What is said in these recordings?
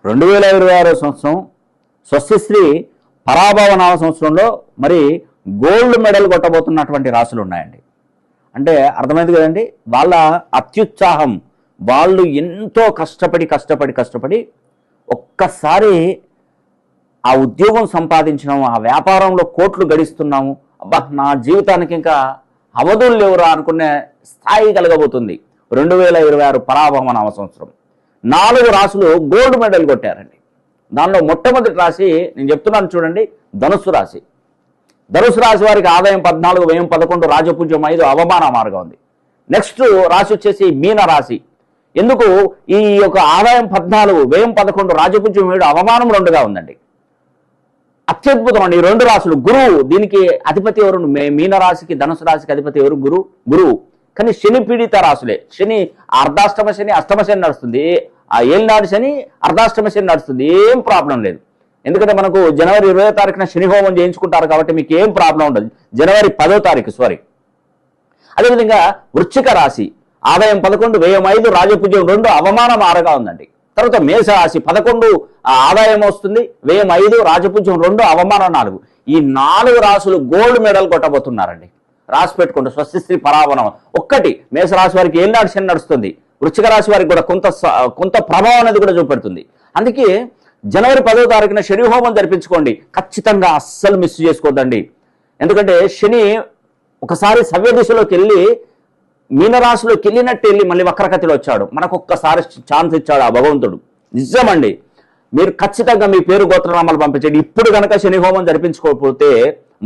2026 సంవత్సరం స్వస్తిశ్రీ పరాభవ నామ సంవత్సరంలో మరి గోల్డ్ మెడల్ కొట్టబోతున్నటువంటి రాసులు ఉన్నాయండి. అంటే అర్థమైంది కదండి. వాళ్ళ అత్యుత్సాహం, వాళ్ళు ఎంతో కష్టపడి ఒక్కసారి ఆ ఉద్యోగం సంపాదించినాము, ఆ వ్యాపారంలో కోట్లు గడిస్తున్నాము, అబ్బా నా జీవితానికి ఇంకా అవధులు లేవురా అనుకునే స్థాయి కలగబోతుంది 2026 పరాభవ నామ సంవత్సరం. 4 రాసులు గోల్డ్ మెడల్ కొట్టారండి. దానిలో మొట్టమొదటి రాశి నేను చెప్తున్నాను చూడండి, ధనుస్సు రాశి. ధనుసు రాశి వారికి ఆదాయం 14, వ్యయం 11, రాజపూజ్యం 5, అవమాన మార్గం ఉంది. నెక్స్ట్ రాశి వచ్చేసి మీన రాశి. ఎందుకు ఈ యొక్క ఆదాయం 14, వ్యయం 11, రాజపూజ్యం 7, అవమానం 2గా ఉందండి. అత్యద్భుతం అండి ఈ 2 రాశులు. గురువు దీనికి అధిపతి ఎవరు? మీన రాశికి ధనుసు రాశికి అధిపతి ఎవరు? గురువు. కానీ శని పీడిత రాశులే. శని అర్ధాష్టమ శని, అష్టమ శని నడుస్తుంది. ఆ ఏలినాడు శని, అర్ధాష్టమ శని నడుస్తుంది. ఏం ప్రాబ్లం లేదు. ఎందుకంటే మనకు జనవరి 20వ తారీఖున శని హోమం చేయించుకుంటారు కాబట్టి మీకు ఏం ప్రాబ్లం ఉండదు. జనవరి 10వ తారీఖు అదేవిధంగా వృశ్చిక రాశి ఆదాయం 11, వ్యయం 5, రాజపూజ్యం 2, అవమానం 6గా ఉందండి. తర్వాత మేషరాశి 11 ఆదాయం వస్తుంది, వ్యయం 5, రాజపూజ్యం 2, అవమానం 4. ఈ 4 రాశులు గోల్డ్ మెడల్ కొట్టబోతున్నారండి. రాసి పెట్టుకుంటూ స్వస్తిశ్రీ పరాభవం. ఒక్కటి మేషరాశి వారికి ఏలినాడు శని నడుస్తుంది. వృశ్చిక రాశి వారికి కూడా కొంత ప్రభావం అనేది కూడా చూపెడుతుంది. అందుకే జనవరి 10వ తారీఖున శని హోమం జరిపించుకోండి. ఖచ్చితంగా అస్సలు మిస్ చేసుకోవద్దండి. ఎందుకంటే శని ఒకసారి సవ్య దిశలోకి వెళ్ళి మీనరాశిలోకి వెళ్ళి మళ్ళీ వక్రగతిలో వచ్చాడు. మనకు ఒక్కసారి ఛాన్స్ ఇచ్చాడు ఆ భగవంతుడు. నిజమండి. మీరు ఖచ్చితంగా మీ పేరు గోత్రనామాలు పంపించండి. ఇప్పుడు కనుక శని హోమం జరిపించుకోకపోతే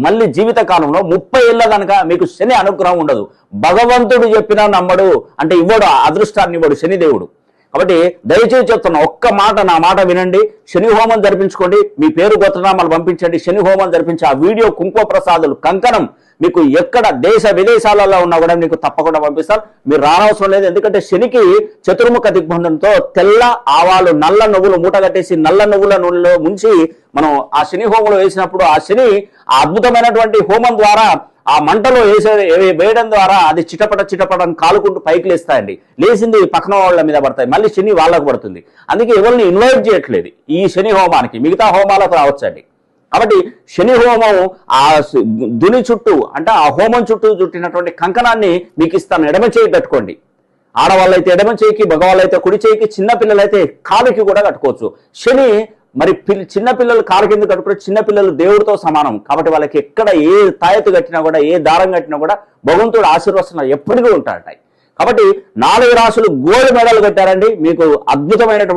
మళ్ళీ జీవిత కాలంలో 30 ఏళ్ళ కనుక మీకు శని అనుగ్రహం ఉండదు. భగవంతుడు చెప్పినా నమ్మడు, అంటే ఇవ్వడు, అదృష్టాన్ని ఇవ్వడు శనిదేవుడు. కాబట్టి దయచేసి చెప్తున్నా, ఒక్క మాట నా మాట వినండి. శని హోమం జరిపించుకోండి, మీ పేరు గోత్రనామాలు పంపించండి. శని హోమం జరిపించి ఆ వీడియో కుంకుమ ప్రసాదులు కంకణం మీకు ఎక్కడ దేశ విదేశాలలో ఉన్నా కూడా మీకు తప్పకుండా పంపిస్తాను. మీరు రానవసరం లేదు. ఎందుకంటే శనికి చతుర్ముఖ దిగ్బంధంతో తెల్ల ఆవాలు, నల్ల నువ్వులు మూట కట్టేసి నల్ల నువ్వుల నూనెలో ముంచి మనం ఆ శని హోమంలో వేసినప్పుడు ఆ శని ఆ అద్భుతమైనటువంటి హోమం ద్వారా ఆ మంటలో వేయడం ద్వారా అది చిటపటని కాలుకుంటూ పైకి లేస్తాయండి. లేచింది పక్కన వాళ్ళ మీద పడతాయి, మళ్ళీ శని వాళ్ళకు పడుతుంది. అందుకే ఎవరిని ఇన్వైట్ చేయట్లేదు ఈ శని హోమానికి, మిగతా హోమాలకు రావచ్చండి. కాబట్టి శని హోమం ఆ దుని చుట్టూ, అంటే ఆ హోమం చుట్టూ చుట్టినటువంటి కంకణాన్ని మీకు ఇస్తాను. ఎడమ చేయి కట్టుకోండి. ఆడవాళ్ళైతే ఎడమ చేయికి, మగవాళ్ళైతే కుడి చేయికి, చిన్నపిల్లలైతే కాలుకి కూడా కట్టుకోవచ్చు. శని మరి చిన్నపిల్లలు కాలు కింద కట్టుకుని, చిన్నపిల్లలు దేవుడితో సమానం కాబట్టి వాళ్ళకి ఎక్కడ ఏ తాయెత్తు కట్టినా కూడా, ఏ దారం కట్టినా కూడా భగవంతుడు ఆశీర్వచనాలు ఎప్పటికీ ఉంటాడట. కాబట్టి 4 రాసులు గోల్డ్ మెడల్ కట్టారండి. మీకు అద్భుతమైనటువంటి